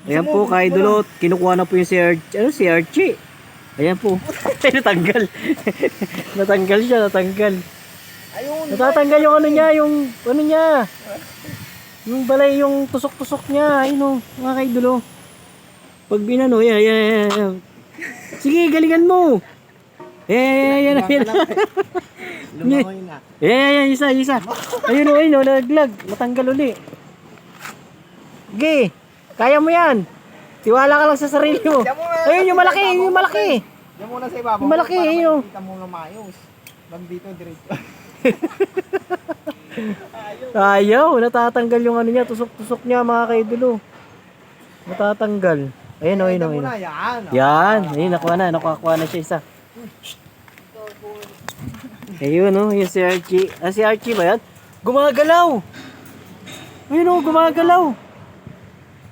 Ayan po, ka-idolot. Kinukuha na po yung si Archie. Ayan po. Natanggal. Natanggal siya, natanggal. Ayun. Natatanggal yung ano niya, yung balay, yung tusok-tusok niya. Ayun o, mga ka-idolo. Pag binano, yan. Sige, galingan mo. Yan. Lumangoy na. Yan, isa. Ayun o, nalaglag. Matanggal uli. Sige, kaya mo yan. Tiwala ka lang sa sarili mo. Ayun, yung malaki. Diyan muna sa ibabaw. Yung malaki, para ayun. makikita mo na maayos. Wag dito, diretso. Ayaw, natatanggal yung ano niya, tusok-tusok niya mga kaidolo. Natatanggal. Ayun. Muna, yan. Yan, ayun, nakuha na siya isa. Ayun o, yung si Archie. Si Archie ba yan? Gumagalaw! Ayun o, gumagalaw.